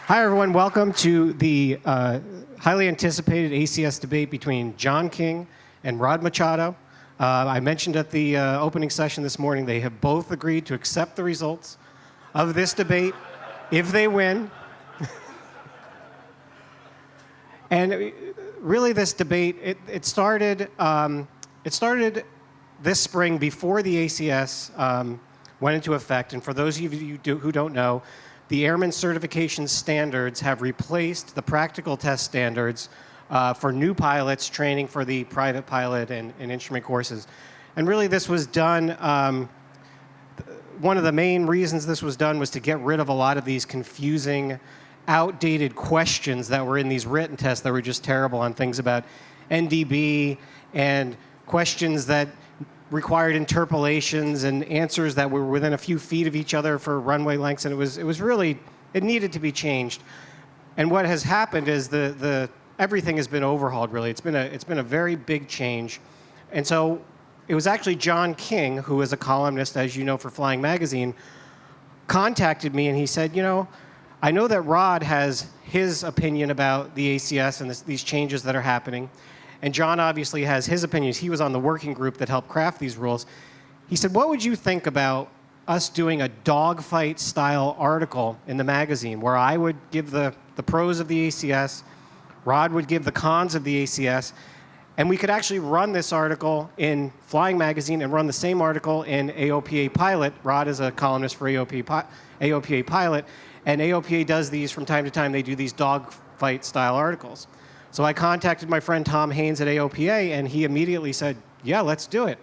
Hi, everyone. Welcome to the highly anticipated ACS debate between John King and Rod Machado. I mentioned at the opening session this morning, they have both agreed to accept the results of this debate if they win. And really, this debate, it started this spring before the ACS went into effect. And for those of you who don't know, the Airman Certification Standards have replaced the practical test standards for new pilots training for the private pilot and instrument courses. And really, this was done, one of the main reasons this was done was to get rid of a lot of these confusing, outdated questions that were in these written tests that were just terrible on things about NDB and questions that required interpolations and answers that were within a few feet of each other for runway lengths, and it needed to be changed. And what has happened is everything has been overhauled. Really, it's been a very big change, and so it was actually John King, who is a columnist, as you know, for Flying Magazine, contacted me, and he said, I know that Rod has his opinion about the ACS and these changes that are happening. And John obviously has his opinions. He was on the working group that helped craft these rules. He said, what would you think about us doing a dogfight-style article in the magazine where I would give the pros of the ACS, Rod would give the cons of the ACS, and we could actually run this article in Flying Magazine and run the same article in AOPA Pilot. Rod is a columnist for AOPA Pilot, and AOPA does these from time to time. They do these dogfight-style articles. So I contacted my friend Tom Haynes at AOPA, and he immediately said, yeah, let's do it.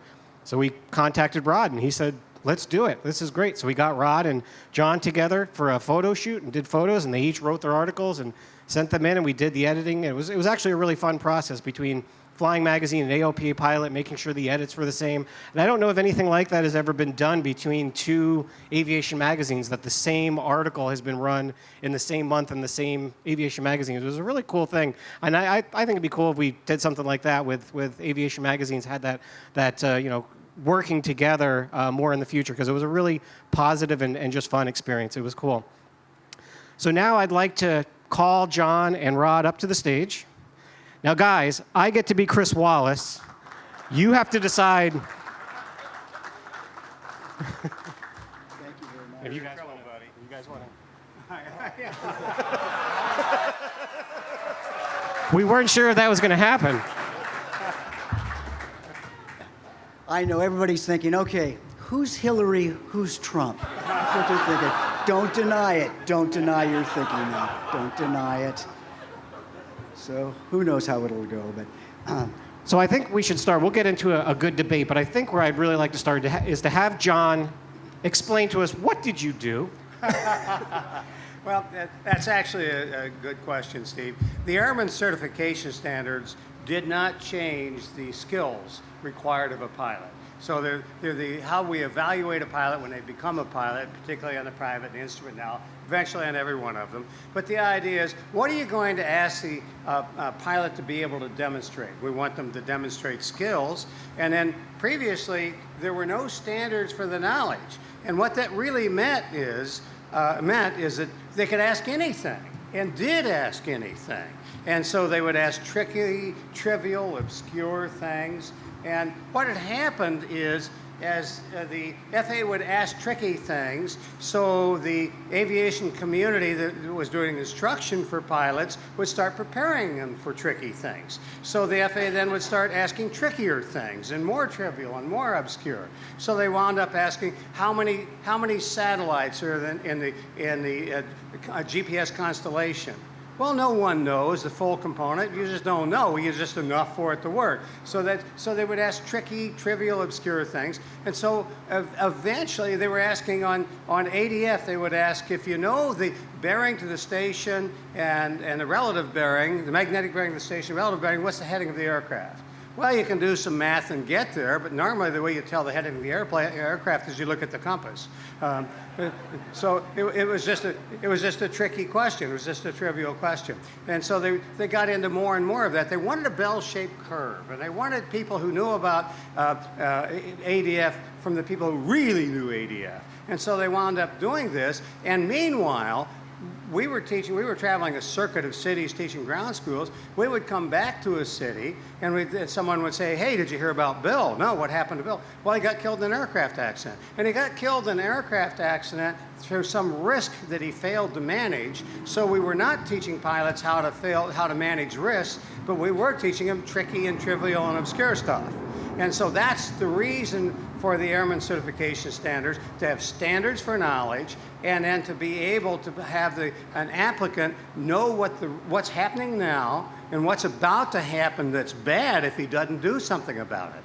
So we contacted Rod, and he said, let's do it. This is great. So we got Rod and John together for a photo shoot and did photos, and they each wrote their articles and sent them in, and we did the editing. It was actually a really fun process between Flying Magazine and AOPA Pilot, making sure the edits were the same. And I don't know if anything like that has ever been done between two aviation magazines, that the same article has been run in the same month in the same aviation magazine. It was a really cool thing. And I think it'd be cool if we did something like that with aviation magazines, had that working together more in the future, because it was a really positive and just fun experience. It was cool. So now I'd like to call John and Rod up to the stage. Now, guys, I get to be Chris Wallace. You have to decide. Thank you very much. If you guys want to. We weren't sure if that was going to happen. I know everybody's thinking, okay, who's Hillary, who's Trump? That's what they're thinking. Don't deny it. Don't deny you're thinking that. Don't deny it. So who knows how it'll go, but... So I think we should start. We'll get into a good debate, but I think where I'd really like to start is to have John explain to us, what did you do? Well, that's actually a good question, Steve. The Airman Certification Standards did not change the skills required of a pilot. So they're how we evaluate a pilot when they become a pilot, particularly on the private instrument now, eventually on every one of them. But the idea is, what are you going to ask the pilot to be able to demonstrate? We want them to demonstrate skills. And then previously, there were no standards for the knowledge. And what that really meant is that they could ask anything, and did ask anything. And so they would ask tricky, trivial, obscure things. And what had happened is, as the FAA would ask tricky things, so the aviation community that was doing instruction for pilots would start preparing them for tricky things. So the FAA then would start asking trickier things, and more trivial and more obscure. So they wound up asking how many satellites are in the GPS constellation. Well, no one knows the full component. You just don't know. You just enough for it to work. So they would ask tricky, trivial, obscure things. And so eventually they were asking on ADF, they would ask, if you know the bearing to the station and the relative bearing, the magnetic bearing to the station, relative bearing, what's the heading of the aircraft? Well, you can do some math and get there, but normally the way you tell the heading of the aircraft is you look at the compass. So it was just a tricky question. It was just a trivial question. And so they got into more and more of that. They wanted a bell-shaped curve, and they wanted people who knew about ADF from the people who really knew ADF. And so they wound up doing this. And meanwhile, we were traveling a circuit of cities teaching ground schools. We would come back to a city and someone would say, hey, did you hear about Bill? No, what happened to Bill? Well, he got killed in an aircraft accident. And he got killed in an aircraft accident through some risk that he failed to manage. So we were not teaching pilots how to manage risks, but we were teaching them tricky and trivial and obscure stuff. And so that's the reason for the Airman Certification Standards, to have standards for knowledge, and then to be able to have an applicant know what's happening now and what's about to happen that's bad if he doesn't do something about it.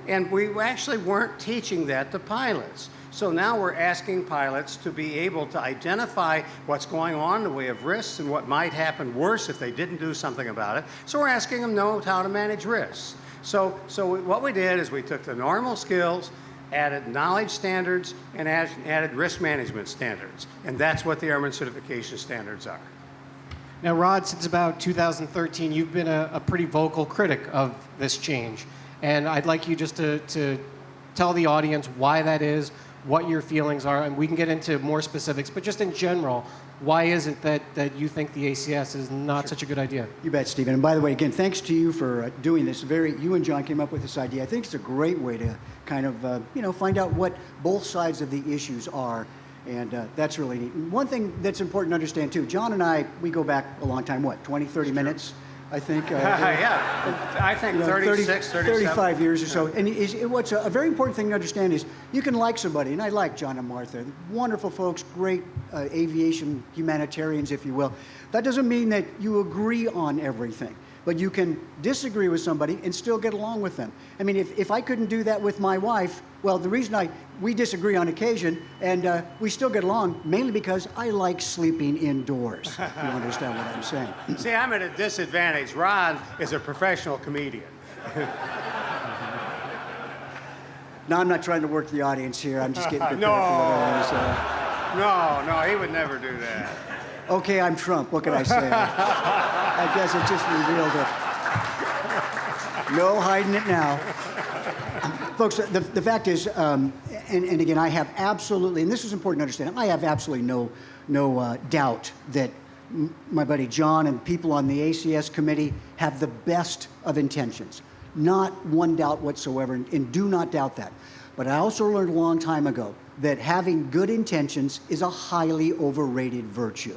And we actually weren't teaching that to pilots. So now we're asking pilots to be able to identify what's going on in the way of risks and what might happen worse if they didn't do something about it. So we're asking them to know how to manage risks. So what we did is we took the normal skills, added knowledge standards, and added risk management standards. And that's what the Airman Certification Standards are. Now, Rod, since about 2013, you've been a pretty vocal critic of this change. And I'd like you just to tell the audience why that is, what your feelings are, and we can get into more specifics, but just in general, why is it that you think the ACS is not such a good idea? You bet, Stephen. And by the way, again, thanks to you for doing this. You and John came up with this idea. I think it's a great way to kind of, find out what both sides of the issues are. And that's really neat. And one thing that's important to understand, too, John and I, we go back a long time, 20, 30 minutes? I think. Yeah, I think 36, 35 years or so. And what's a very important thing to understand is you can like somebody, and I like John and Martha, wonderful folks, great aviation humanitarians, if you will. That doesn't mean that you agree on everything, but you can disagree with somebody and still get along with them. I mean, if I couldn't do that with my wife, well, the reason we disagree on occasion, and we still get along, mainly because I like sleeping indoors, if you understand what I'm saying. See, I'm at a disadvantage. Ron is a professional comedian. No, I'm not trying to work the audience here. I'm just getting prepared No. for whatever. No, he would never do that. Okay, I'm Trump. What can I say? I guess it just revealed it. No hiding it now. Folks, the fact is, and again, I have absolutely, and this is important to understand, I have absolutely no doubt that my buddy John and people on the ACS committee have the best of intentions. Not one doubt whatsoever, and do not doubt that. But I also learned a long time ago that having good intentions is a highly overrated virtue.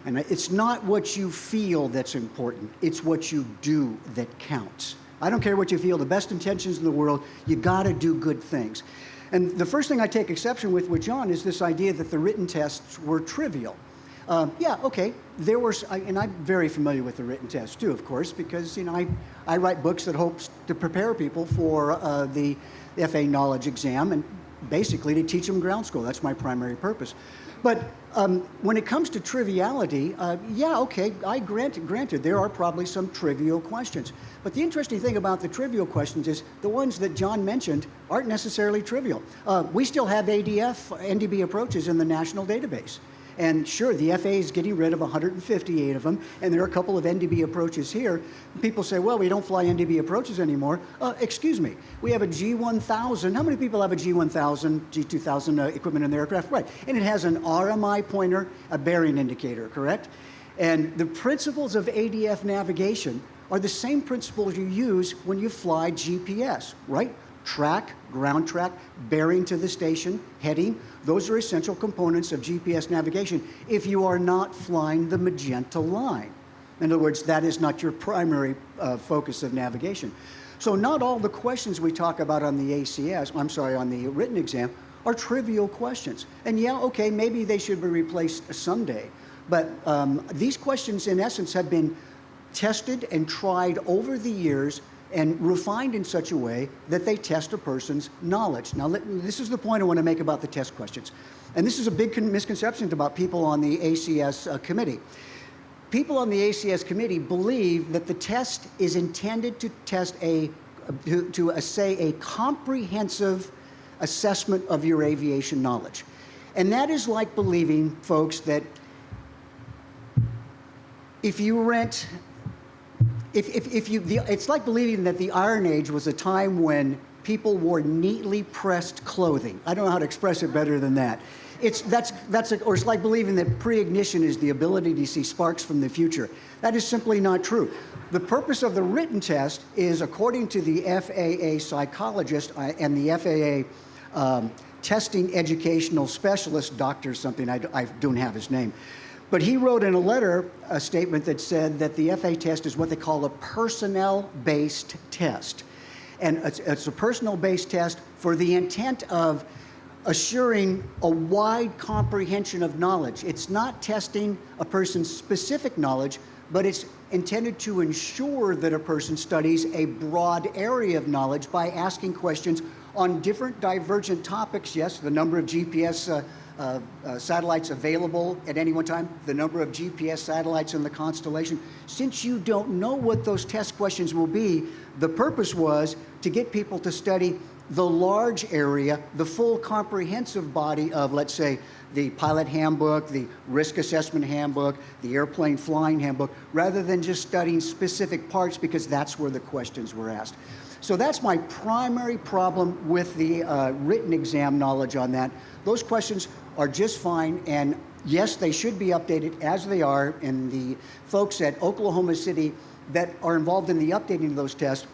And it's not what you feel that's important, it's what you do that counts. I don't care what you feel, the best intentions in the world, you gotta do good things. And the first thing I take exception with John is this idea that the written tests were trivial. Yeah, okay, and I'm very familiar with the written test too, of course, because I write books that hopes to prepare people for the FAA knowledge exam and basically to teach them ground school. That's my primary purpose. But when it comes to triviality, yeah, okay, granted, there are probably some trivial questions. But the interesting thing about the trivial questions is the ones that John mentioned aren't necessarily trivial. We still have ADF, NDB approaches in the national database. And sure, the FAA is getting rid of 158 of them, and there are a couple of NDB approaches here. People say, well, we don't fly NDB approaches anymore. Excuse me, we have a G1000. How many people have a G1000, G2000 equipment in their aircraft? Right, and it has an RMI pointer, a bearing indicator, correct? And the principles of ADF navigation are the same principles you use when you fly GPS, right? Track, ground track, bearing to the station, heading, those are essential components of GPS navigation if you are not flying the magenta line. In other words, that is not your primary focus of navigation. So not all the questions we talk about on the ACS, on the written exam, are trivial questions. And yeah, okay, maybe they should be replaced someday. But these questions, in essence, have been tested and tried over the years and refined in such a way that they test a person's knowledge. Now, this is the point I want to make about the test questions. And this is a big misconception about people on the ACS committee. People on the ACS committee believe that the test is intended to test to assay a comprehensive assessment of your aviation knowledge. And that is like believing, folks, that if you rent it's like believing that the Iron Age was a time when people wore neatly pressed clothing. I don't know how to express it better than that. or it's like believing that pre-ignition is the ability to see sparks from the future. That is simply not true. The purpose of the written test is, according to the FAA psychologist and the FAA testing educational specialist, Dr. something, I don't have his name, but he wrote in a letter a statement that said that the FAA test is what they call a personnel-based test. And it's a personnel-based test for the intent of assuring a wide comprehension of knowledge. It's not testing a person's specific knowledge, but it's intended to ensure that a person studies a broad area of knowledge by asking questions on different divergent topics. Yes, the number of GPS satellites available at any one time, the number of GPS satellites in the constellation. Since you don't know what those test questions will be, the purpose was to get people to study the large area, the full comprehensive body of, let's say, the pilot handbook, the risk assessment handbook, the airplane flying handbook, rather than just studying specific parts, because that's where the questions were asked. So that's my primary problem with the written exam knowledge on that. Those questions are just fine, and yes, they should be updated as they are, and the folks at Oklahoma City that are involved in the updating of those tests,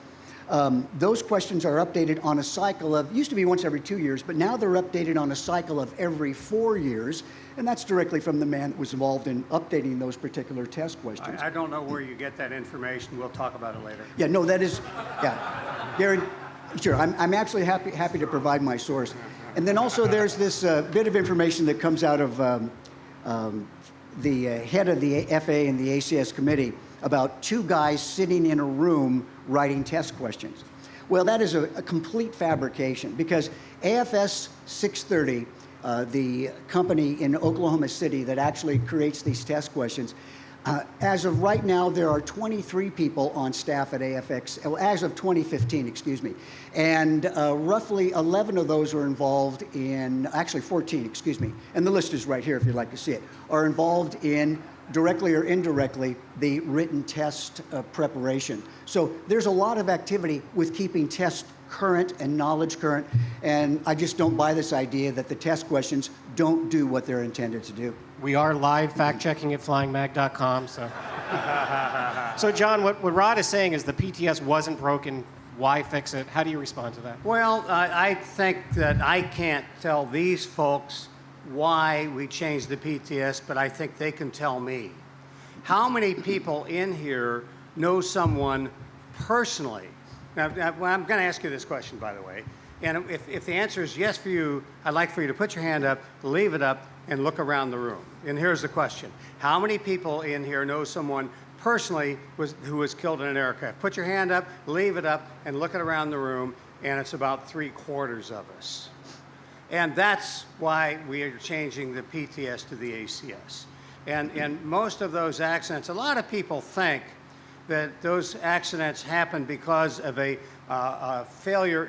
those questions are updated on a cycle of, used to be once every 2 years, but now they're updated on a cycle of every 4 years, and that's directly from the man that was involved in updating those particular test questions. I don't know where you get that information. We'll talk about it later. Yeah, no, that is, yeah. Gary, sure, I'm actually happy to provide my source. And then also there's this bit of information that comes out of the head of the FAA and the ACS committee about two guys sitting in a room writing test questions. Well, that is a complete fabrication, because AFS 630, the company in Oklahoma City that actually creates these test questions, as of right now, there are 23 people on staff at AFX, as of 2015, excuse me. And roughly 11 of those are involved in, actually 14, excuse me, and the list is right here if you'd like to see it, are involved in, directly or indirectly, the written test preparation. So there's a lot of activity with keeping tests current and knowledge current, and I just don't buy this idea that the test questions don't do what they're intended to do. We are live fact-checking at flyingmag.com, so. So, John, what Rod is saying is the PTS wasn't broken. Why fix it? How do you respond to that? Well, I think that I can't tell these folks why we changed the PTS, but I think they can tell me. How many people in here know someone personally? Now, I'm going to ask you this question, by the way. And if the answer is yes for you, I'd like for you to put your hand up, leave it up, and look around the room. And here's the question. How many people in here know someone personally who was killed in an aircraft? Put your hand up, leave it up, and look around the room, and it's about 3/4 of us. And that's why we are changing the PTS to the ACS. And most of those accidents, a lot of people think that those accidents happen because of a failure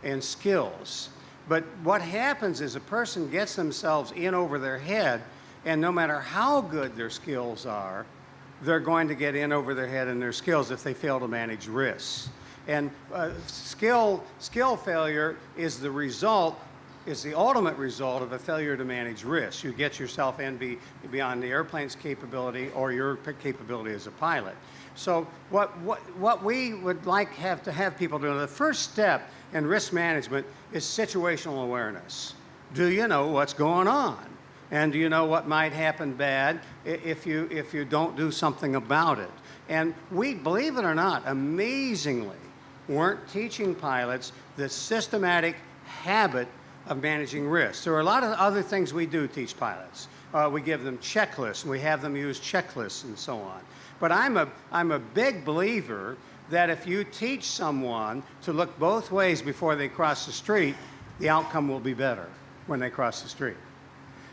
in skills. But what happens is a person gets themselves in over their head, and no matter how good their skills are, they're going to get in over their head in their skills if they fail to manage risks. And skill failure is the result, is the ultimate result of a failure to manage risks. You get yourself in beyond the airplane's capability or your capability as a pilot. So what we would like to have people do, the first step in risk management is situational awareness. Do you know what's going on? And do you know what might happen bad if you don't do something about it? And we, believe it or not, amazingly, weren't teaching pilots the systematic habit of managing risks. There are a lot of other things we do teach pilots. We give them checklists, and we have them use checklists and so on. But I'm a big believer that if you teach someone to look both ways before they cross the street, the outcome will be better when they cross the street.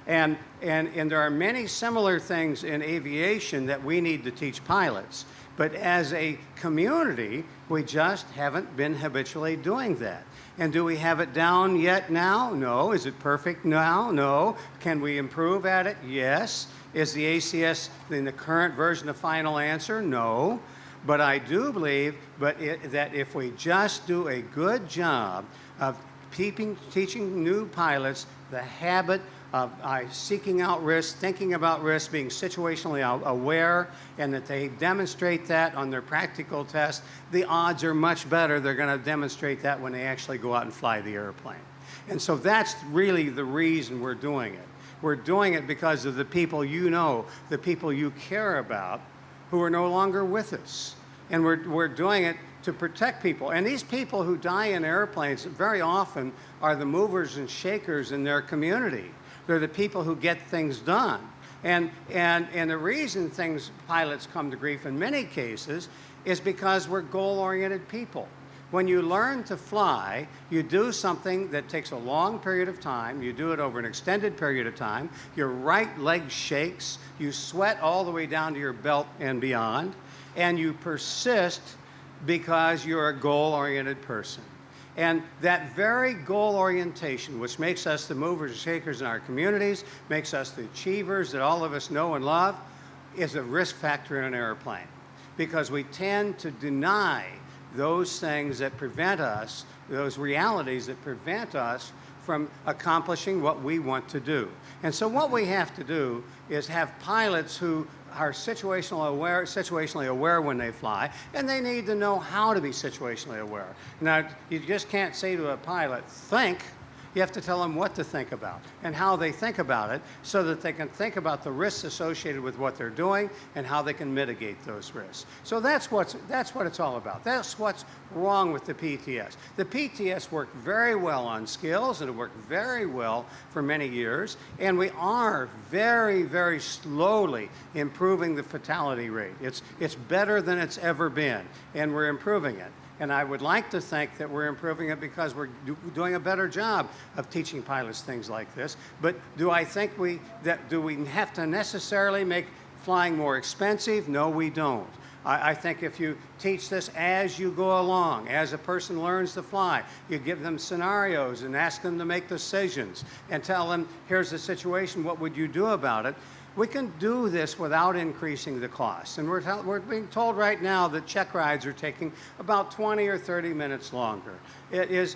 And there are many similar things in aviation that we need to teach pilots. But as a community, we just haven't been habitually doing that. And do we have it down yet now? No. Is it perfect now? No. Can we improve at it? Yes. Is the ACS in the current version a final answer? No. But I do believe that if we just do a good job of teaching new pilots the habit seeking out risk, thinking about risk, being situationally aware, and that they demonstrate that on their practical test, the odds are much better they're going to demonstrate that when they actually go out and fly the airplane. And so that's really the reason we're doing it. We're doing it because of the people you know, the people you care about, who are no longer with us. And we're doing it to protect people. And these people who die in airplanes very often are the movers and shakers in their community. They're the people who get things done. And the reason pilots come to grief in many cases is because we're goal-oriented people. When you learn to fly, you do something that takes a long period of time. You do it over an extended period of time. Your right leg shakes. You sweat all the way down to your belt and beyond. And you persist because you're a goal-oriented person. And that very goal orientation, which makes us the movers and shakers in our communities, makes us the achievers that all of us know and love, is a risk factor in an airplane. Because we tend to deny those things that prevent us, those realities that prevent us from accomplishing what we want to do. And so what we have to do is have pilots who are situationally aware when they fly, and they need to know how to be situationally aware. Now, you just can't say to a pilot, think. You have to tell them what to think about and how they think about it so that they can think about the risks associated with what they're doing and how they can mitigate those risks. So that's what it's all about. That's what's wrong with the PTS. The PTS worked very well on skills, and it worked very well for many years, and we are very, very slowly improving the fatality rate. It's better than it's ever been, and we're improving it. And I would like to think that we're improving it because we're doing a better job of teaching pilots things like this. But do I think do we have to necessarily make flying more expensive? No, we don't. I think if you teach this as you go along, as a person learns to fly, you give them scenarios and ask them to make decisions and tell them, here's the situation, what would you do about it? We can do this without increasing the cost. And we're being told right now that check rides are taking about 20 or 30 minutes longer. Is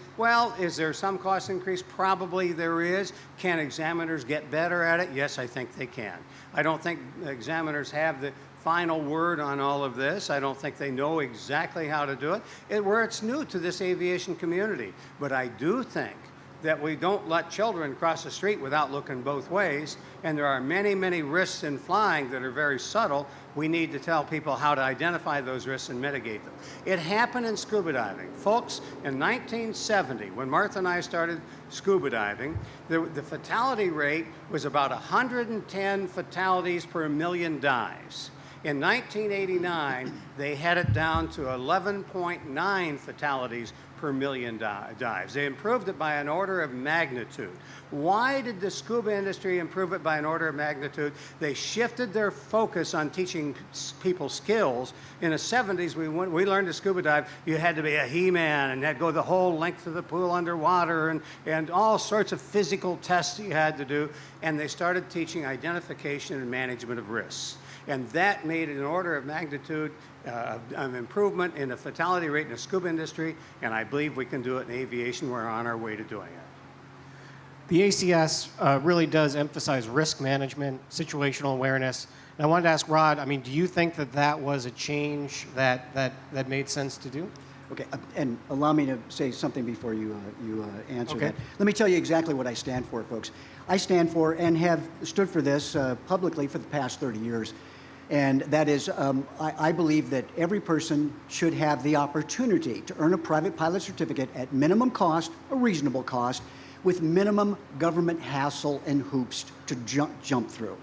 there some cost increase? Probably there is. Can examiners get better at it? Yes, I think they can. I don't think examiners have the final word on all of this. I don't think they know exactly how to do it. It's new to this aviation community. But I do think that we don't let children cross the street without looking both ways, and there are many, many risks in flying that are very subtle. We need to tell people how to identify those risks and mitigate them. It happened in scuba diving. Folks, in 1970, when Martha and I started scuba diving, the fatality rate was about 110 fatalities per 1,000,000 dives. In 1989, they had it down to 11.9 fatalities per 1,000,000 dives. They improved it by an order of magnitude. Why did the scuba industry improve it by an order of magnitude? They shifted their focus on teaching people skills. In the 70s, we learned to scuba dive. You had to be a He-Man and had to go the whole length of the pool underwater and all sorts of physical tests you had to do. And they started teaching identification and management of risks. And that made an order of magnitude of improvement in the fatality rate in the scuba industry, and I believe we can do it in aviation. We're on our way to doing it. The ACS really does emphasize risk management, situational awareness. And I wanted to ask Rod, do you think that was a change that made sense to do? Okay, and allow me to say something before you answer Okay. that. Let me tell you exactly what I stand for, folks. I stand for and have stood for this publicly for the past 30 years. And that is, I believe that every person should have the opportunity to earn a private pilot certificate at minimum cost, a reasonable cost, with minimum government hassle and hoops to jump through.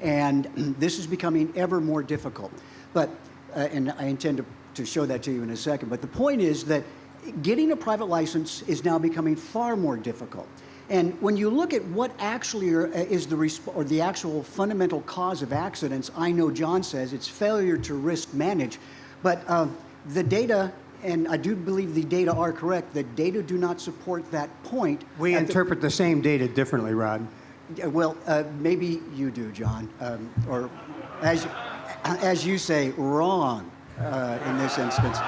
And this is becoming ever more difficult. But, and I intend to show that to you in a second, but the point is that getting a private license is now becoming far more difficult. And when you look at what actually is the actual fundamental cause of accidents, I know John says it's failure to risk manage, but the data, and I do believe the data are correct, the data do not support that point. We interpret the same data differently, Rod. Well, maybe you do, John, or as you say, wrong in this instance.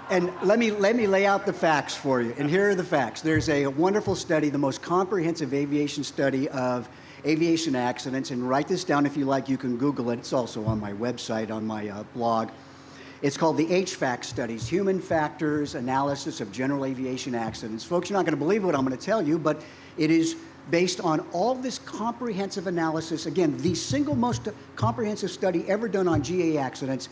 And let me lay out the facts for you. And here are the facts. There's a wonderful study, the most comprehensive aviation study of aviation accidents. And write this down if you like. You can Google it. It's also on my website, on my blog. It's called the HFAC studies, Human Factors Analysis of General Aviation Accidents. Folks, you're not going to believe what I'm going to tell you, but it is based on all this comprehensive analysis. Again, the single most comprehensive study ever done on GA accidents.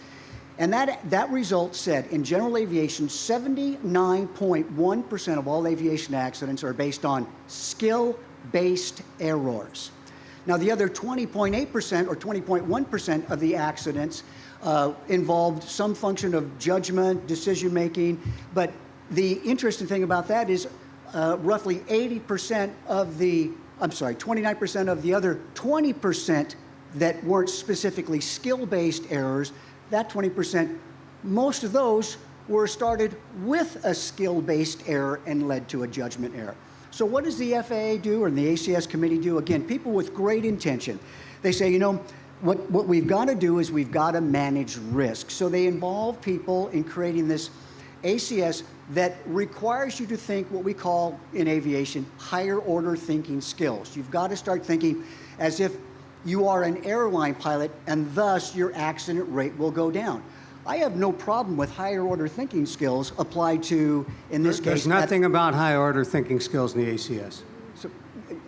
And that result said, in general aviation, 79.1% of all aviation accidents are based on skill-based errors. Now, the other 20.8% or 20.1% of the accidents involved some function of judgment, decision-making. But the interesting thing about that is roughly 80% of the, 29% of the other 20% that weren't specifically skill-based errors, that 20%, most of those were started with a skill-based error and led to a judgment error. So what does the FAA do or the ACS committee do? Again, people with great intention. They say, you know, what we've got to do is we've got to manage risk. So they involve people in creating this ACS that requires you to think what we call in aviation higher order thinking skills. You've got to start thinking as if you are an airline pilot, and thus your accident rate will go down. I have no problem with higher order thinking skills applied to, in this case... There's nothing about higher order thinking skills in the ACS. So,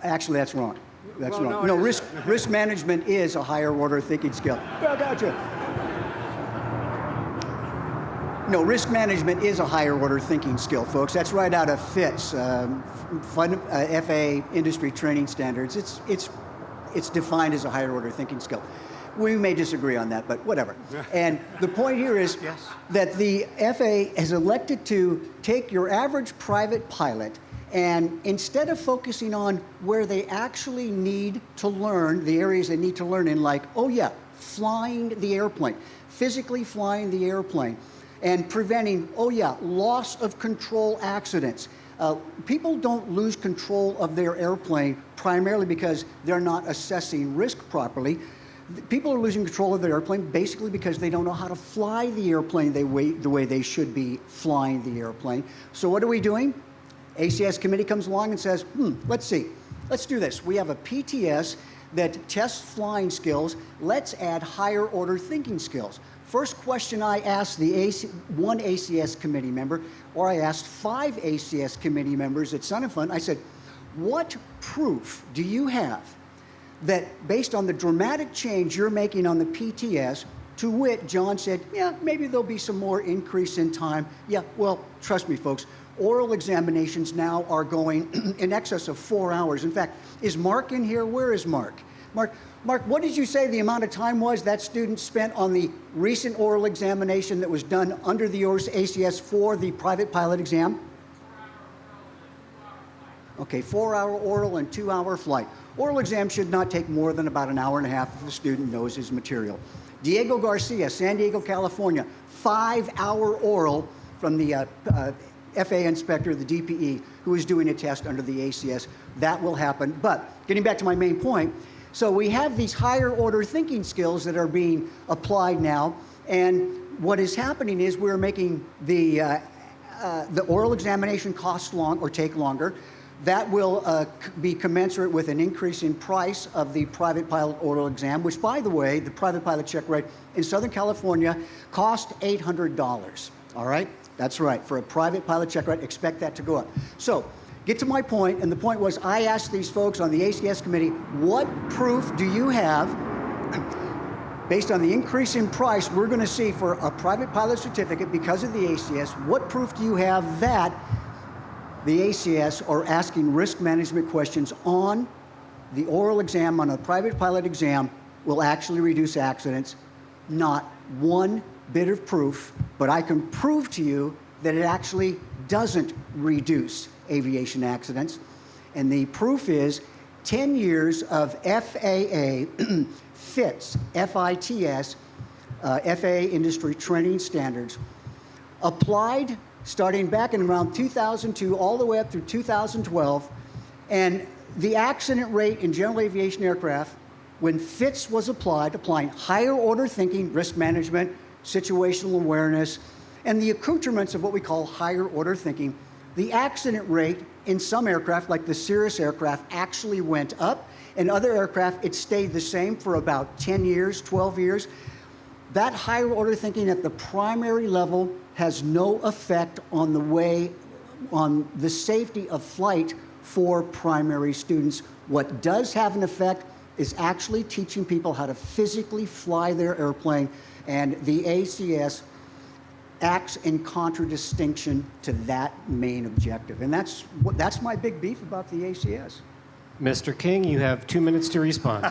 actually, that's wrong. That's Well, wrong. no, No, it risk management is a higher order thinking skill. Yeah, gotcha. No, risk management is a higher order thinking skill, folks. That's right out of FITS, FAA Industry Training Standards. It's defined as a higher order thinking skill. We may disagree on that, but whatever. And the point here is that the FAA has elected to take your average private pilot and instead of focusing on where they actually need to learn, the areas they need to learn in, like, oh yeah, flying the airplane, physically flying the airplane, and preventing, oh yeah, loss of control accidents. People don't lose control of their airplane primarily because they're not assessing risk properly. People are losing control of their airplane basically because they don't know how to fly the airplane the way they should be flying the airplane. So what are we doing? ACS committee comes along and says, let's see, let's do this. We have a PTS that tests flying skills. Let's add higher order thinking skills. First question I asked one ACS committee member, or I asked 5 ACS committee members at Sun and Fun, I said, what proof do you have that based on the dramatic change you're making on the PTS, to wit, John said, yeah, maybe there'll be some more increase in time. Yeah, well, trust me, folks, oral examinations now are going in excess of 4 hours. In fact, is Mark in here? Where is Mark? Mark, what did you say the amount of time was that student spent on the recent oral examination that was done under the ACS for the private pilot exam? Okay, 4-hour oral and 2-hour flight. Oral exam should not take more than about an hour and a half if the student knows his material. Diego Garcia, San Diego, California, 5-hour oral from the FAA inspector, the DPE, who is doing a test under the ACS. That will happen. But getting back to my main point, so we have these higher order thinking skills that are being applied now, and what is happening is we're making the oral examination cost take longer. That will be commensurate with an increase in price of the private pilot oral exam, which, by the way, the private pilot check rate in Southern California cost $800. All right? That's right. For a private pilot check rate, expect that to go up. So, get to my point, and the point was I asked these folks on the ACS committee, what proof do you have, based on the increase in price we're going to see for a private pilot certificate because of the ACS, what proof do you have that the ACS are asking risk management questions on the oral exam, on a private pilot exam, will actually reduce accidents? Not one bit of proof, but I can prove to you that it actually doesn't reduce aviation accidents. And the proof is 10 years of FAA FITS, FITS, FAA Industry Training Standards, applied starting back in around 2002 all the way up through 2012. And the accident rate in general aviation aircraft, when FITS was applied, applying higher order thinking, risk management, situational awareness, And the accoutrements of what we call higher order thinking, the accident rate in some aircraft, like the Cirrus aircraft, actually went up. In other aircraft, it stayed the same for about 10 years, 12 years. That higher order thinking at the primary level has no effect on the safety of flight for primary students. What does have an effect is actually teaching people how to physically fly their airplane, and the ACS acts in contradistinction to that main objective. And that's my big beef about the ACS. Mr. King, you have 2 minutes to respond.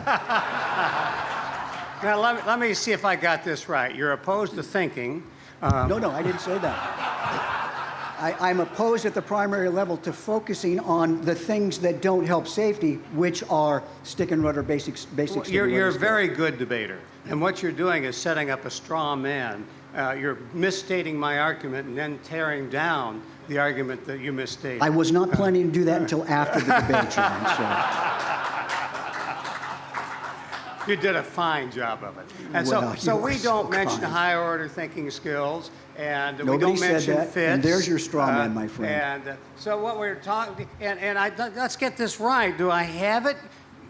Now, let me see if I got this right. You're opposed to thinking. No, I didn't say that. I'm opposed at the primary level to focusing on the things that don't help safety, which are stick and rudder basics. You're a very good debater. And what you're doing is setting up a straw man. You're misstating my argument and then tearing down the argument that you misstated. I was not planning to do that until after the debate, John. So. You did a fine job of it. And Well, so you we are don't so mention kind. higher order thinking skills, and we Nobody don't said mention that, fits. and there's your straw man, my friend. And so what we're talking, let's get this right. Do I have it?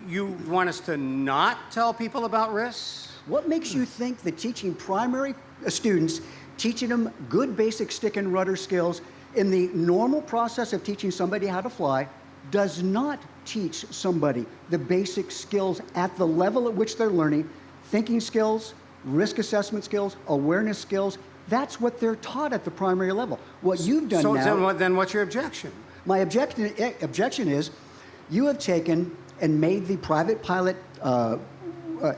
You want us to not tell people about risks? What makes you think that teaching primary students, teaching them good basic stick and rudder skills in the normal process of teaching somebody how to fly does not teach somebody the basic skills at the level at which they're learning, thinking skills, risk assessment skills, awareness skills? That's what they're taught at the primary level. What you've done now... Then what's your objection? My objection is you have taken and made the private pilot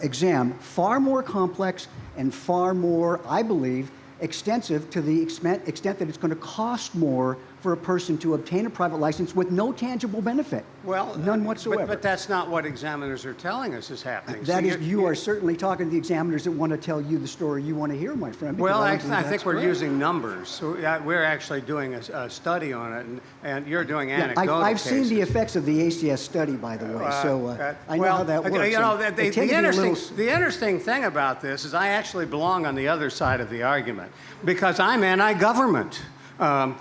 exam far more complex and far more, I believe, extensive to the extent that it's going to cost more for a person to obtain a private license with no tangible benefit. Well, none whatsoever. But that's not what examiners are telling us is happening. That is, you are certainly talking to the examiners that want to tell you the story you want to hear, my friend. Well, I think that's we're correct. using numbers. So we're actually doing a study on it, and you're doing anecdotal I've cases. seen the effects of the ACS study, by the way, so I know how that works. You know, And the it tended to be a little- interesting thing about this is I actually belong on the other side of the argument because I'm anti-government. I'm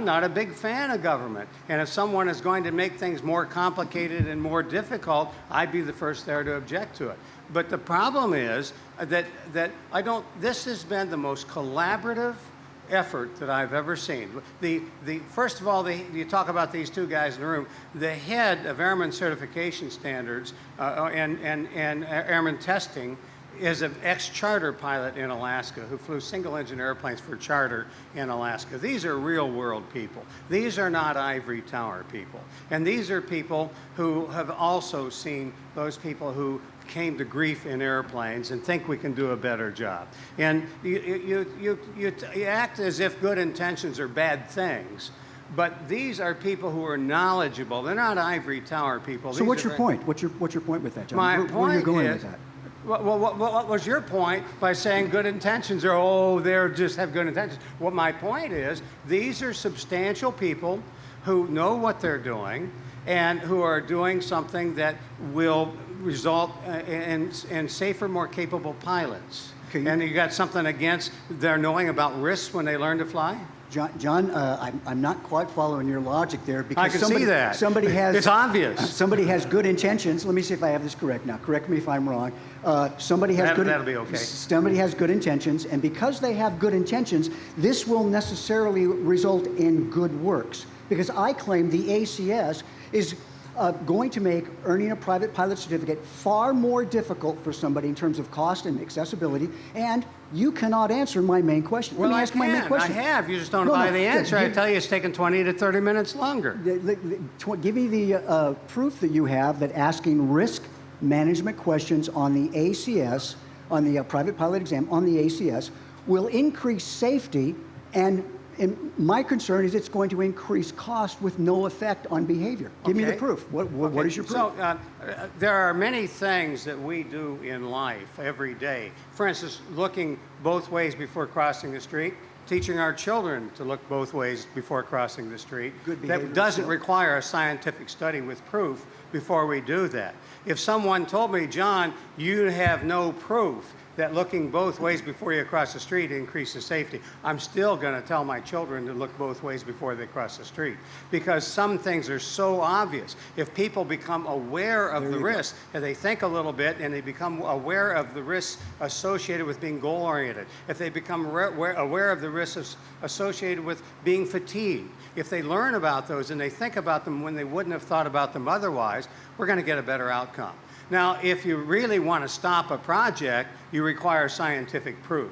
not a big fan of government. And if someone is going to make things more complicated and more difficult, I'd be the first there to object to it. But the problem is that this has been the most collaborative effort that I've ever seen. First of all, you talk about these two guys in the room. The head of Airman Certification Standards and Airman Testing is an ex-charter pilot in Alaska who flew single-engine airplanes for charter in Alaska. These are real-world people. These are not ivory tower people. And these are people who have also seen those people who came to grief in airplanes and think we can do a better job. And you act as if good intentions are bad things. But these are people who are knowledgeable. They're not ivory tower people. So what's your point? What's your point with that, John? My Where point are you going is, with that? Well, what was your point by saying good intentions or, they're just have good intentions? Well, my point is these are substantial people who know what they're doing and who are doing something that will result in safer, more capable pilots. Okay. And you got something against their knowing about risks when they learn to fly? John, I'm not quite following your logic there because I can see that. Somebody has It's obvious. Somebody has good intentions. Let me see if I have this correct now. Correct me if I'm wrong. Somebody has That'll be okay. Somebody has good intentions, and because they have good intentions, this will necessarily result in good works. Because I claim the ACS is going to make earning a private pilot certificate far more difficult for somebody in terms of cost and accessibility, and you cannot answer my main question. Well, Let me ask my main question. I have. You just don't No, buy no, the answer. yeah, I tell you it's taking 20 to 30 minutes longer. Give me the proof that you have that asking risk management questions on the ACS, on the private pilot exam, on the ACS, will increase safety, and my concern is it's going to increase cost with no effect on behavior. Give me the proof. What is your proof? So there are many things that we do in life every day. For instance, looking both ways before crossing the street, teaching our children to look both ways before crossing the street. Good behavior That doesn't skill. require a scientific study with proof, before we do that. If someone told me, John, you have no proof that looking both ways before you cross the street increases safety, I'm still going to tell my children to look both ways before they cross the street, because some things are so obvious. If people become aware of the risks, and they think a little bit and they become aware of the risks associated with being goal-oriented, if they become aware of the risks associated with being fatigued, if they learn about those and they think about them when they wouldn't have thought about them otherwise, we're going to get a better outcome. Now, if you really want to stop a project, you require scientific proof.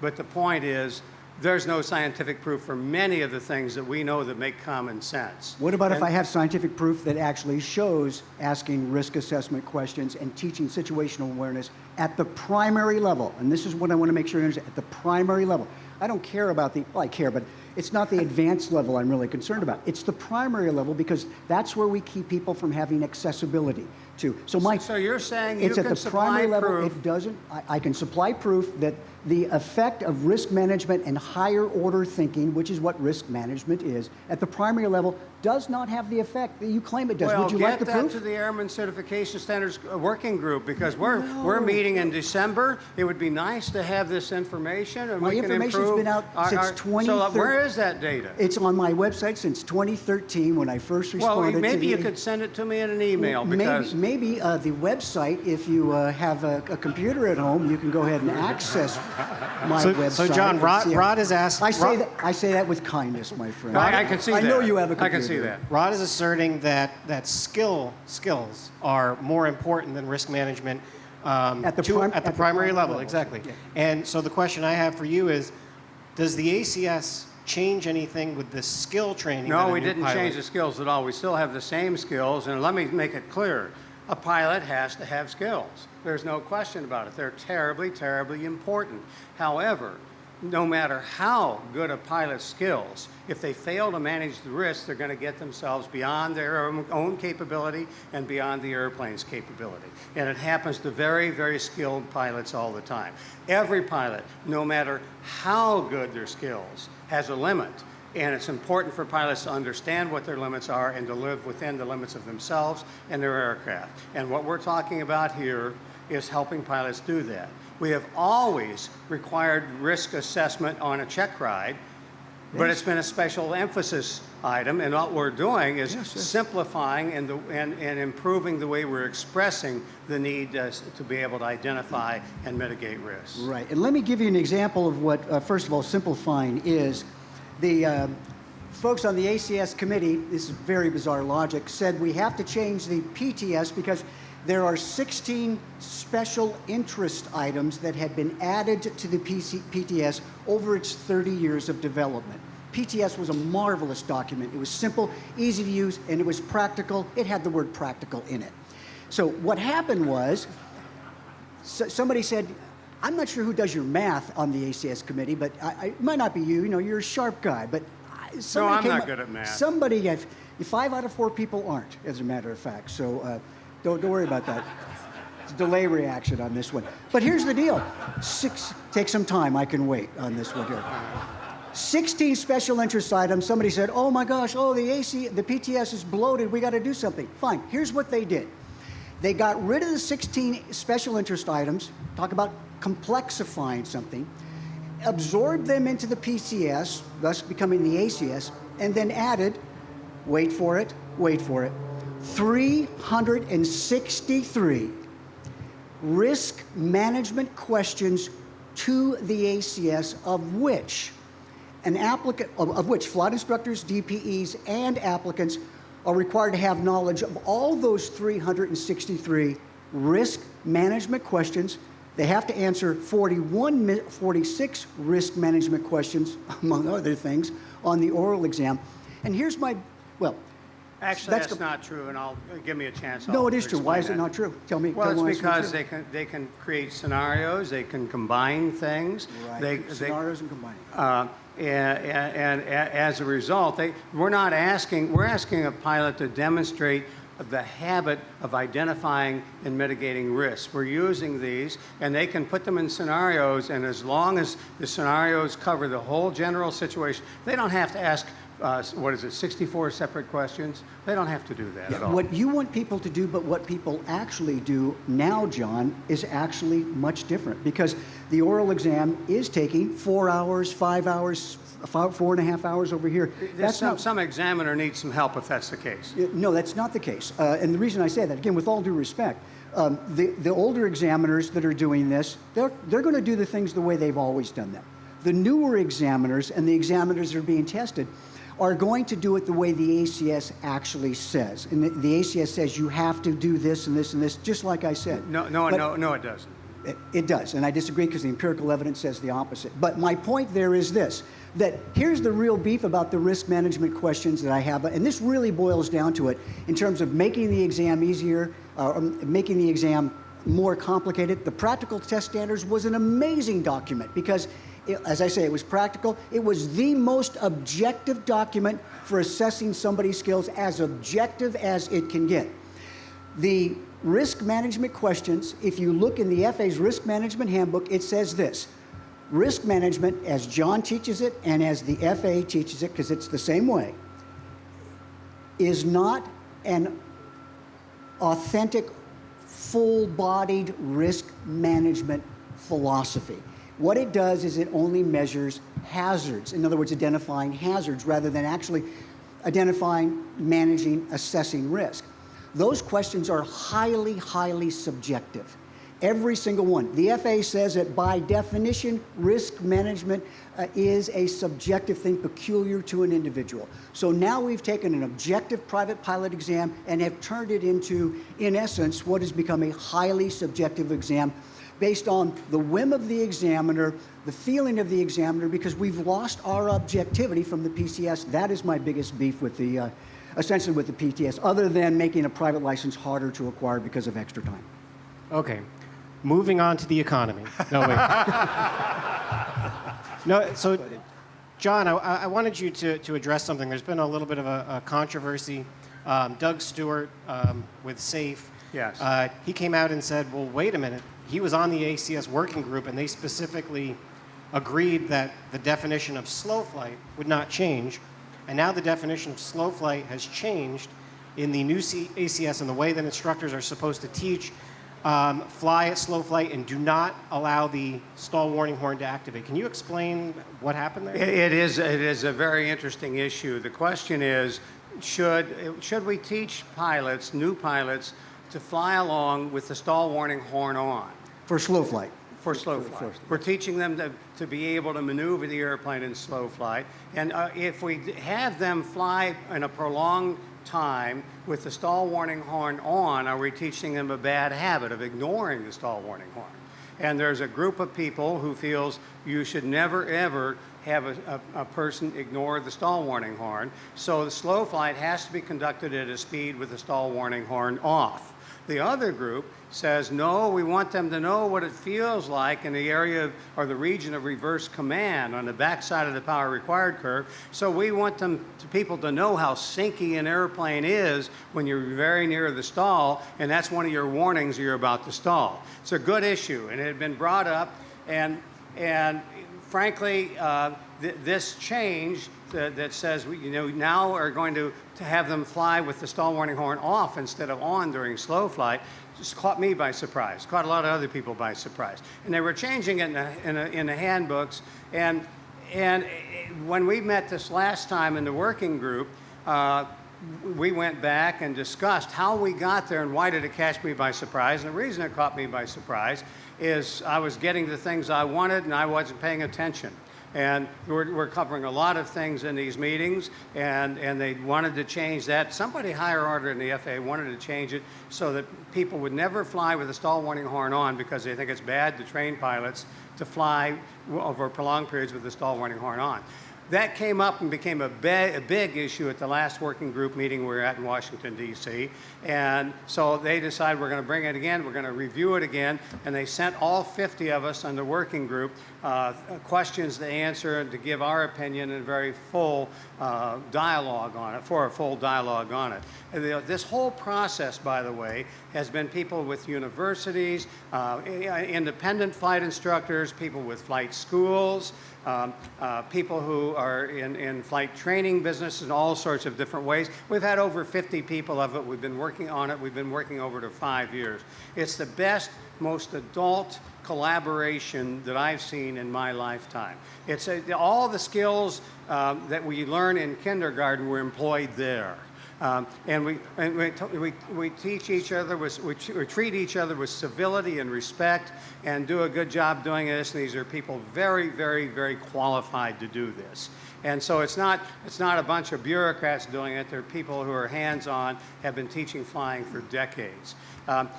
But the point is, there's no scientific proof for many of the things that we know that make common sense. What about if I have scientific proof that actually shows asking risk assessment questions and teaching situational awareness at the primary level? And this is what I want to make sure you understand, at the primary level. I don't care about the, well, I care, but it's not the advanced level I'm really concerned about. It's the primary level, because that's where we keep people from having accessibility to. So you're saying you it's at can the primary supply level. proof. It doesn't. I can supply proof that the effect of risk management and higher order thinking, which is what risk management is, at the primary level, does not have the effect that you claim it does. Well, Would you like the get that proof? to the Airman Certification Standards working group, because we're meeting in December. It would be nice to have this information, and My we can information's improve been out since 2013. So where is that data? It's on my website since 2013 when I first responded Well, maybe to you the, could send it to me in an email, because Maybe the website, if you have a computer at home, you can go ahead and access my website. So John, and Rod, see it. Rod is asking. I say that with kindness, my friend. I can see that. I know you have a I computer. can see that. Rod is asserting that skills are more important than risk management At the primary primary level. level. Exactly. Yeah. And so the question I have for you is, does the ACS change anything with the skill training? No, we didn't change the skills at all. We still have the same skills, and let me make it clear. A pilot has to have skills. There's no question about it. They're terribly, terribly important. However, no matter how good a pilot's skills, if they fail to manage the risks, they're going to get themselves beyond their own capability and beyond the airplane's capability. And it happens to very, very skilled pilots all the time. Every pilot, no matter how good their skills, has a limit. And it's important for pilots to understand what their limits are and to live within the limits of themselves and their aircraft. And what we're talking about here is helping pilots do that. We have always required risk assessment on a check ride, but it's been a special emphasis item, and what we're doing is simplifying and improving the way we're expressing the need to be able to identify and mitigate risks. Right. And let me give you an example of what, first of all, simplifying is. The folks on the ACS committee, this is very bizarre logic, said we have to change the PTS because there are 16 special interest items that had been added to the PTS over its 30 years of development. PTS was a marvelous document. It was simple, easy to use, and it was practical. It had the word practical in it. So what happened was, somebody said, I'm not sure who does your math on the ACS committee, but it might not be you. You know, you're a sharp guy. But I'm not good at math. Somebody, 5 out of 4 people aren't, as a matter of fact. So don't worry about that. It's a delay reaction on this one. But here's the deal. Take some time. I can wait on this one here. 16 special interest items. Somebody said, oh my gosh, the PTS is bloated. We got to do something. Fine. Here's what they did. They got rid of the 16 special interest items. Talk about complexifying something, absorbed them into the PCS, thus becoming the ACS, and then added, wait for it, 363 risk management questions to the ACS, of which flight instructors, DPEs, and applicants are required to have knowledge of all those 363 risk management questions. They have to answer 46 risk management questions, among other things, on the oral exam. And here's my, Actually, that's not true, and give me a chance. No, it is true. Why is it not true? Tell me. Well, it's because they can create scenarios, they can combine things. Right. Scenarios and combining. And as a result, we're asking a pilot to demonstrate the habit of identifying and mitigating risks. We're using these, and they can put them in scenarios, and as long as the scenarios cover the whole general situation, they don't have to ask what is it, 64 separate questions. They don't have to do that at all. What you want people to do, but what people actually do now, John, is actually much different, because the oral exam is taking 4 hours, 5 hours, 4.5 hours over here. Some examiner needs some help if that's the case. No, that's not the case. And the reason I say that, again, with all due respect, the older examiners that are doing this, they're going to do the things the way they've always done them. The newer examiners and the examiners that are being tested are going to do it the way the ACS actually says. And the ACS says you have to do this and this and this, just like I said. No, it doesn't. It does, and I disagree because the empirical evidence says the opposite. But my point there is this, that here's the real beef about the risk management questions that I have, and this really boils down to it in terms of making the exam easier, making the exam more complicated. The practical test standards was an amazing document because, as I say, it was practical. It was the most objective document for assessing somebody's skills, as objective as it can get. The risk management questions, if you look in the FAA's risk management handbook, it says this: risk management, as John teaches it and as the FAA teaches it, because it's the same way, is not an authentic, full-bodied risk management philosophy. What it does is it only measures hazards. In other words, identifying hazards rather than actually identifying, managing, assessing risk. Those questions are highly, highly subjective. Every single one. The FAA says that by definition, risk management is a subjective thing peculiar to an individual. So now we've taken an objective private pilot exam and have turned it into, in essence, what has become a highly subjective exam based on the whim of the examiner, the feeling of the examiner, because we've lost our objectivity from the PCS. That is my biggest beef with the, essentially with the PTS, other than making a private license harder to acquire because of extra time. Okay. Moving on to the economy. No, wait. No, so, John, I wanted you to address something. There's been a little bit of a controversy. Doug Stewart with SAFE, yes. He came out and said, well, wait a minute. He was on the ACS working group, and they specifically agreed that the definition of slow flight would not change. And now the definition of slow flight has changed in the new ACS and the way that instructors are supposed to teach. Fly at slow flight and do not allow the stall warning horn to activate. Can you explain what happened there? It is a very interesting issue. The question is, should we teach pilots, new pilots, to fly along with the stall warning horn on? For slow flight. For slow flight. We're teaching them to be able to maneuver the airplane in slow flight. And if we have them fly in a prolonged time with the stall warning horn on, are we teaching them a bad habit of ignoring the stall warning horn? And there's a group of people who feels you should never, ever have a person ignore the stall warning horn. So the slow flight has to be conducted at a speed with the stall warning horn off. The other group says, no, we want them to know what it feels like in the area of, or the region of reverse command on the backside of the power required curve. So we want people to know how sinky an airplane is when you're very near the stall, and that's one of your warnings you're about to stall. It's a good issue, and it had been brought up, and frankly, this change that says we now are going to have them fly with the stall warning horn off instead of on during slow flight just caught me by surprise, caught a lot of other people by surprise. And they were changing it in the handbooks, and when we met this last time in the working group, we went back and discussed how we got there and why did it catch me by surprise. And the reason it caught me by surprise is I was getting the things I wanted and I wasn't paying attention. And we're covering a lot of things in these meetings, and they wanted to change that. Somebody higher order in the FAA wanted to change it so that people would never fly with a stall warning horn on because they think it's bad to train pilots to fly over prolonged periods with the stall warning horn on. That came up and became a big issue at the last working group meeting we were at in Washington, D.C. And so they decided we're going to bring it again, we're going to review it again, and they sent all 50 of us on the working group questions to answer and to give our opinion and a very full dialogue on it, for a full dialogue on it. And this whole process, by the way, has been people with universities, independent flight instructors, people with flight schools, people who are in flight training business in all sorts of different ways. We've had over 50 people of it. We've been working on it. We've been working over to 5 years. It's the best, most adult collaboration that I've seen in my lifetime. It's all the skills that we learn in kindergarten were employed there. And we teach each other, we treat each other with civility and respect and do a good job doing this. And these are people very, very, very qualified to do this. And so it's not a bunch of bureaucrats doing it. They're people who are hands-on, have been teaching flying for decades.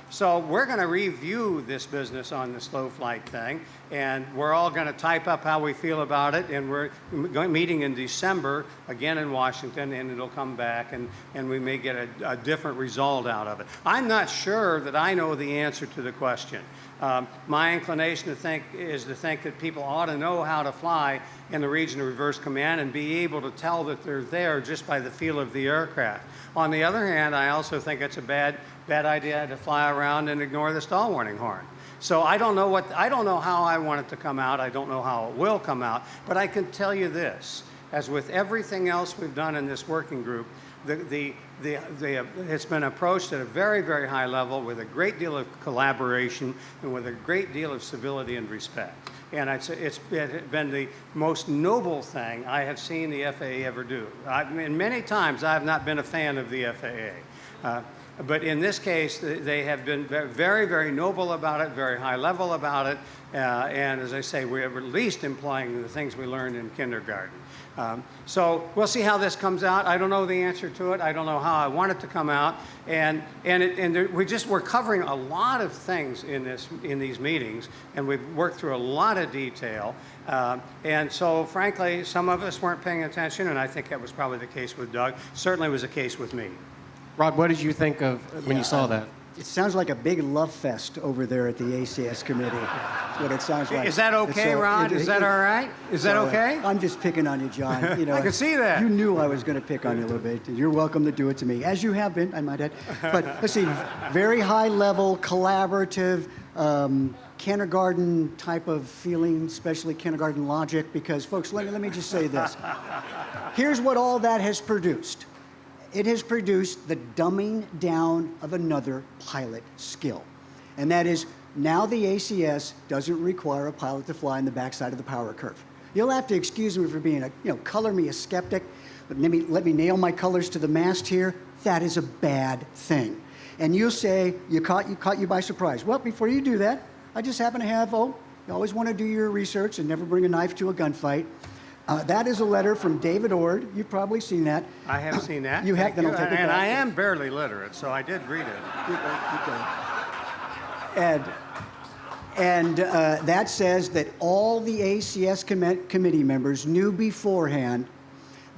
So we're going to review this business on the slow flight thing, and we're all going to type up how we feel about it, and we're meeting in December, again in Washington, and it'll come back, and we may get a different result out of it. I'm not sure that I know the answer to the question. My inclination to think that people ought to know how to fly in the region of reverse command and be able to tell that they're there just by the feel of the aircraft. On the other hand, I also think it's a bad idea to fly around and ignore the stall warning horn. So I don't know how I want it to come out. I don't know how it will come out. But I can tell you this: as with everything else we've done in this working group, it's been approached at a very, very high level with a great deal of collaboration and with a great deal of civility and respect. And it's been the most noble thing I have seen the FAA ever do. Many times I have not been a fan of the FAA. But in this case, they have been very, very noble about it, very high level about it. And as I say, we're at least employing the things we learned in kindergarten. So we'll see how this comes out. I don't know the answer to it. I don't know how I want it to come out. We're covering a lot of things in these meetings, and we've worked through a lot of detail. And so, frankly, some of us weren't paying attention, and I think that was probably the case with Doug. Certainly was the case with me. Rod, what did you think of when you saw that? It sounds like a big love fest over there at the ACS committee. That's what it sounds like. Is that okay, Rod? Is that all right? Is that okay? I'm just picking on you, John. You know, I can see that. You knew I was going to pick on you a little bit. You're welcome to do it to me, as you have been, I might add. But let's see, very high level, collaborative, kindergarten type of feeling, especially kindergarten logic, because folks, let me just say this. Here's what all that has produced. It has produced the dumbing down of another pilot skill. And that is, now the ACS doesn't require a pilot to fly in the backside of the power curve. You'll have to excuse me for being color me a skeptic, but let me nail my colors to the mast here. That is a bad thing. And you'll say, caught you by surprise. Well, before you do that, I just happen to have, you always want to do your research and never bring a knife to a gunfight. That is a letter from David Ord. You've probably seen that. I have seen that. You have, then I'll take it back. And I am barely literate, so I did read it. And that says that all the ACS committee members knew beforehand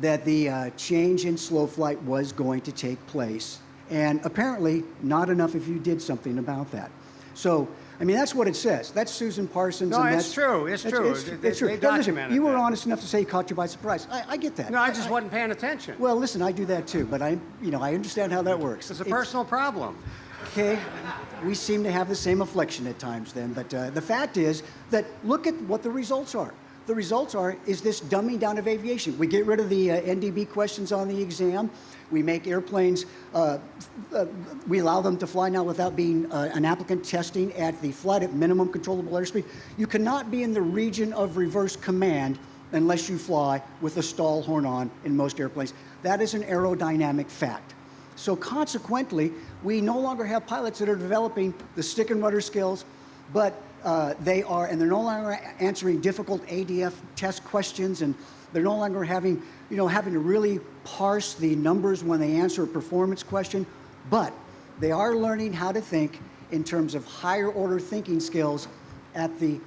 that the change in slow flight was going to take place. And apparently, not enough if you did something about that. So, I mean, that's what it says. That's Susan Parsons. No, and it's true. It's true. It's true. They Now, listen, documented you were that. honest enough to say he caught you by surprise. I get that. No, I just wasn't paying attention. Well, listen, I do that too, but I understand how that works. It's a personal problem. Okay, we seem to have the same affliction at times then, but the fact is that look at what the results are. The results is this dumbing down of aviation. We get rid of the NDB questions on the exam. We make airplanes, we allow them to fly now without being an applicant testing at the flight at minimum controllable airspeed. You cannot be in the region of reverse command unless you fly with a stall horn on in most airplanes. That is an aerodynamic fact. So consequently, we no longer have pilots that are developing the stick and rudder skills, but they're no longer answering difficult ADF test questions, and they're no longer having to really parse the numbers when they answer a performance question, but they are learning how to think in terms of higher order thinking skills at the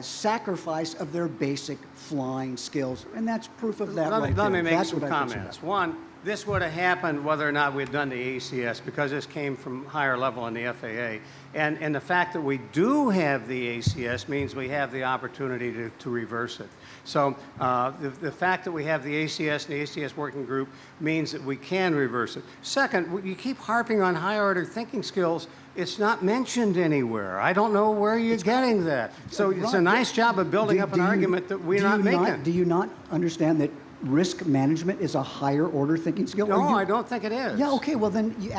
sacrifice of their basic flying skills, and that's proof of that right there. Let me make That's some what I think comments. One, this would have happened whether or not we'd done the ACS, because this came from higher level in the FAA. And the fact that we do have the ACS means we have the opportunity to reverse it. So the fact that we have the ACS and the ACS working group means that we can reverse it. Second, you keep harping on higher order thinking skills. It's not mentioned anywhere. I don't know where you're getting that. So it's a nice job of building up an argument that we're not making. Do you not understand that risk management is a higher order thinking skill? No, I don't think it is. Yeah, okay, well then you'd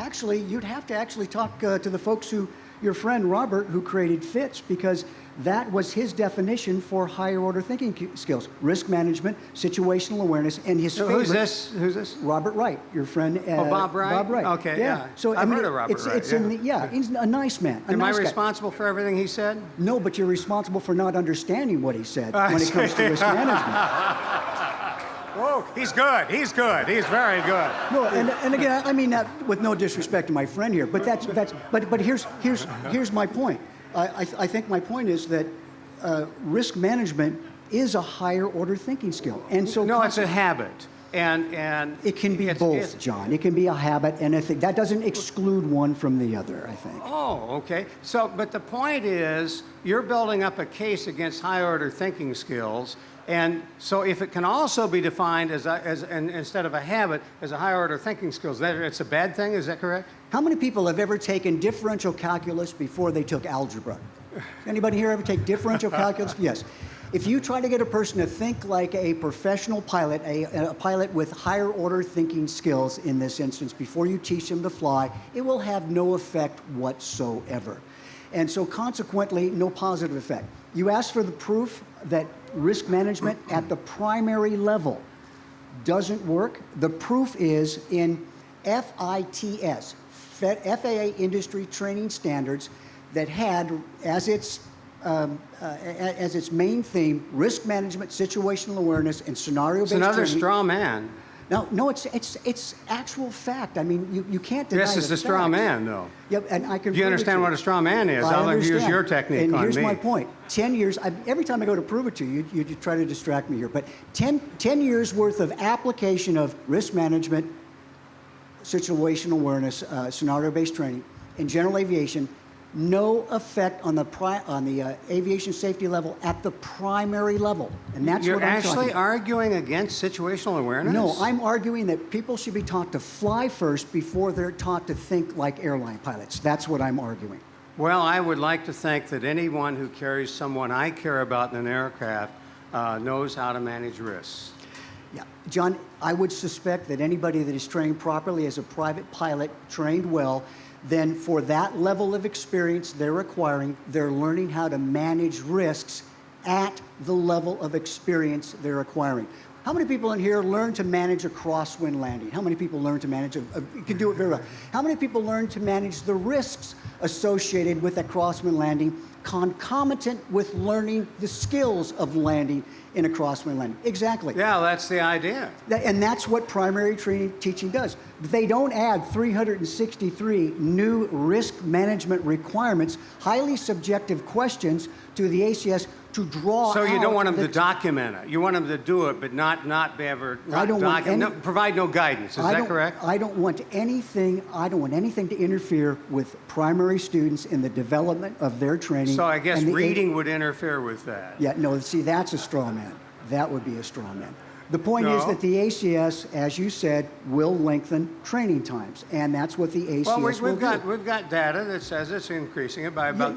have to actually talk to the folks your friend Robert, who created FITS, because that was his definition for higher order thinking skills: risk management, situational awareness, and his favorite. Who's this? Robert Wright, your friend. Bob Wright? Bob Wright. Okay, yeah. So I've heard of Robert Wright, he's a nice man. Am nice I guy. responsible for everything he said? No, but you're responsible for not understanding what he said when it comes to risk management. Whoa, he's good. He's good. He's very good. No, and again, I mean that with no disrespect to my friend here, but but here's my point. I think my point is that risk management is a higher order thinking skill, and so no, it's a habit, and it can be both, John. It can be a habit, and I think that doesn't exclude one from the other. I think. Oh, okay. So, but the point is, you're building up a case against high order thinking skills. And so if it can also be defined and instead of a habit, as a higher order thinking skills, it's a bad thing, is that correct? How many people have ever taken differential calculus before they took algebra? Anybody here ever take differential calculus? Yes. If you try to get a person to think like a professional pilot, a pilot with higher order thinking skills in this instance, before you teach them to fly, it will have no effect whatsoever. And so consequently, no positive effect. You ask for the proof that risk management at the primary level doesn't work. The proof is in FITS, FAA Industry Training Standards, that had as its main theme risk management, situational awareness, and scenario-based training. It's another straw man. No, it's actual fact. I mean, you can't deny This is the a straw facts. man, though. Yep, and I can. Do you understand what a straw man is? I'll use your technique and on here's me. my point. 10 years, every time I go to prove it to you, you try to distract me here, but 10 years worth of application of risk management, situational awareness, scenario-based training in general aviation, no effect on the aviation safety level at the primary level, and that's You're what I'm talking actually about. arguing against situational awareness? No, I'm arguing that people should be taught to fly first before they're taught to think like airline pilots. That's what I'm arguing. Well, I would like to think that anyone who carries someone I care about in an aircraft knows how to manage risks. Yeah, John, I would suspect that anybody that is trained properly as a private pilot, trained well, then for that level of experience they're acquiring, they're learning how to manage risks at the level of experience they're acquiring. How many people in here learn to manage a crosswind landing? How many people learn to manage you can do it very well. How many people learn to manage the risks associated with a crosswind landing, concomitant with learning the skills of landing in a crosswind landing? Exactly. Yeah, that's the idea. And that's what primary training teaching does. They don't add 363 new risk management requirements, highly subjective questions to the ACS to draw So you out don't want them to document it. You want them to do it, but not ever provide no guidance. Is that correct? I don't want anything to interfere with primary students in the development of their training. So I guess reading would interfere with that. Yeah, no, see, that's a straw man. That would be a straw man. The point is that the ACS, as you said, will lengthen training times, and that's what the ACS will do. We've got data that says it's increasing it by about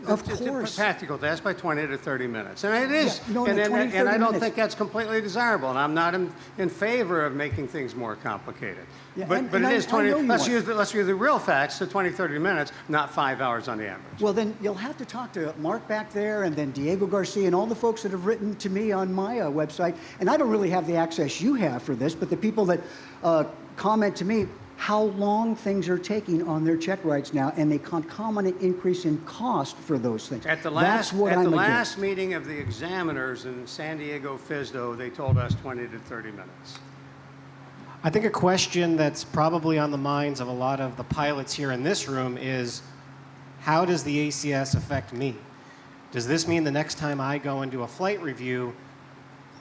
Of course. practical test by 20 to 30 minutes, and it is. Yeah, no, and 20, 30 I don't minutes. think that's completely desirable, and I'm not in favor of making things more complicated. Yeah, but and it is 20. I know you Let's want. use the real facts to 20, 30 minutes, not 5 hours on the average. Well, then you'll have to talk to Mark back there, and then Diego Garcia, and all the folks that have written to me on my website. And I don't really have the access you have for this, but the people that comment to me how long things are taking on their check rides now, and the concomitant increase in cost for those things. At the That's what I'm against. last meeting of the examiners in San Diego FISDO, they told us 20 to 30 minutes. I think a question that's probably on the minds of a lot of the pilots here in this room is, how does the ACS affect me? Does this mean the next time I go and do a flight review,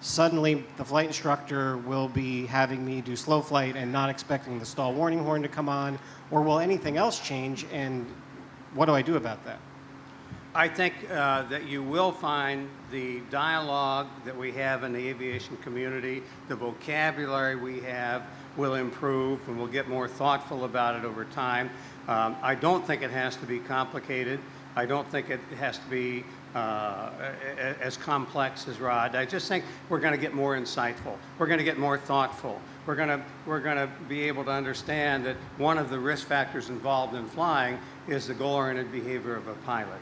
suddenly the flight instructor will be having me do slow flight and not expecting the stall warning horn to come on, or will anything else change, and what do I do about that? I think that you will find the dialogue that we have in the aviation community, the vocabulary we have will improve, and we'll get more thoughtful about it over time. I don't think it has to be complicated. I don't think it has to be as complex as Rod. I just think we're going to get more insightful. We're going to get more thoughtful. We're going to be able to understand that one of the risk factors involved in flying is the goal-oriented behavior of a pilot.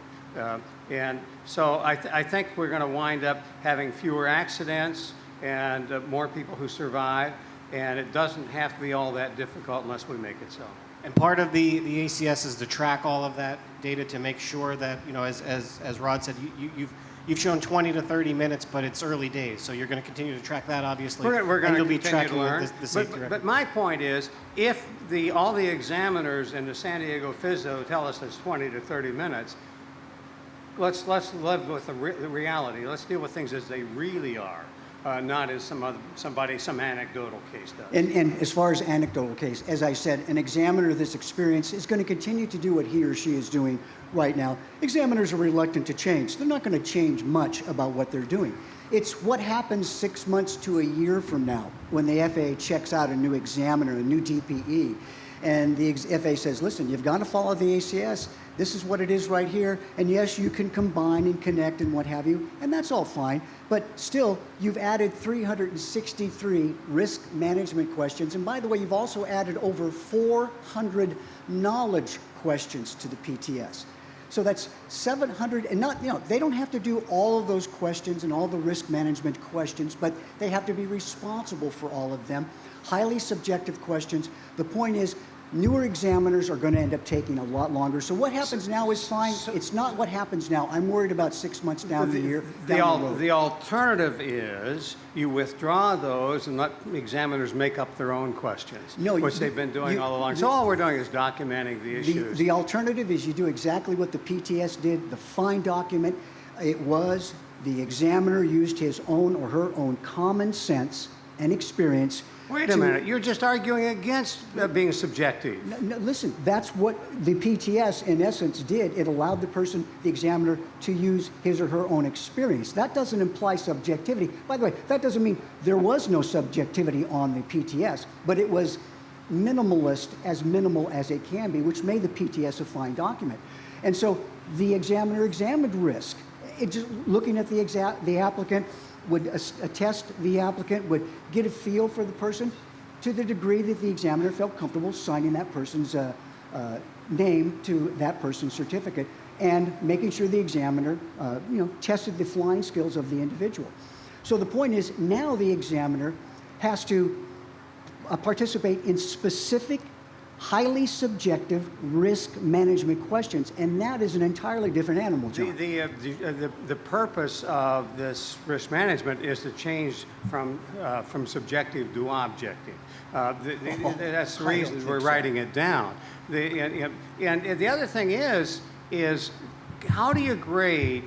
And so I think we're going to wind up having fewer accidents and more people who survive, and it doesn't have to be all that difficult unless we make it so. And part of the ACS is to track all of that data to make sure that, you know, as Rod said, you've shown 20 to 30 minutes, but it's early days, so you're going to continue to track that, obviously. We're going to continue to learn. The safety record. But my point is, if all the examiners in the San Diego FISO tell us it's 20 to 30 minutes, let's live with the reality. Let's deal with things as they really are. Not as some anecdotal case does. And as far as anecdotal case, as I said, an examiner that's experienced is going to continue to do what he or she is doing right now. Examiners are reluctant to change. They're not going to change much about what they're doing. It's what happens 6 months to a year from now when the FAA checks out a new examiner, a new DPE, and the FAA says, listen, you've got to follow the ACS. This is what it is right here. And yes, you can combine and connect and what have you, and that's all fine. But still, you've added 363 risk management questions. And by the way, you've also added over 400 knowledge questions to the PTS. So that's 700, and not, you know, they don't have to do all of those questions and all the risk management questions, but they have to be responsible for all of them. Highly subjective questions. The point is, newer examiners are going to end up taking a lot longer. So what happens now is fine. It's not what happens now. I'm worried about 6 months down the year. The alternative is you withdraw those and let examiners make up their own questions, which they've been doing all along. So all we're doing is documenting the issues. The alternative is you do exactly what the PTS did, the fine document. It was the examiner used his own or her own common sense and experience. Wait a minute, you're just arguing against being subjective. No, listen, that's what the PTS in essence did. It allowed the examiner, to use his or her own experience. That doesn't imply subjectivity. By the way, that doesn't mean there was no subjectivity on the PTS, but it was minimalist, as minimal as it can be, which made the PTS a fine document. And so the examiner examined risk. Just looking at the applicant, would attest the applicant, would get a feel for the person to the degree that the examiner felt comfortable signing that person's name to that person's certificate and making sure the examiner tested the flying skills of the individual. So the point is, now the examiner has to participate in specific, highly subjective risk management questions, and that is an entirely different animal, John. The purpose of this risk management is to change from subjective to objective. That's the reason we're writing it down. And the other thing is how do you grade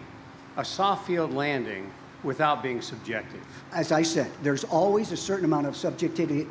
a soft field landing without being subjective? As I said, there's always a certain amount of subjectivity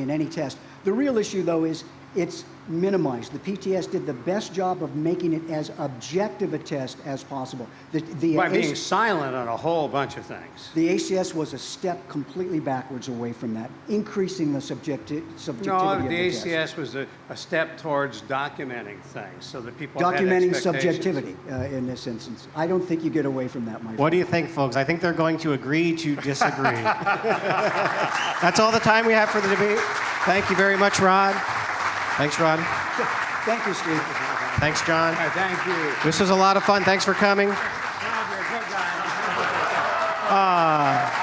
in any test. The real issue, though, is it's minimized. The PTS did the best job of making it as objective a test as possible. By being silent on a whole bunch of things. The ACS was a step completely backwards away from that, increasing the subjectivity No, of the the test. ACS was a step towards documenting things so that people had Documenting expectations. subjectivity in this instance. I don't think you get away from that, my friend. What do you think, folks? I think they're going to agree to disagree. That's all the time we have for the debate. Thank you very much, Rod. Thanks, Rod. Thank you, Steve. Thanks, John. Thank you. This was a lot of fun. Thanks for coming. You're a good guy.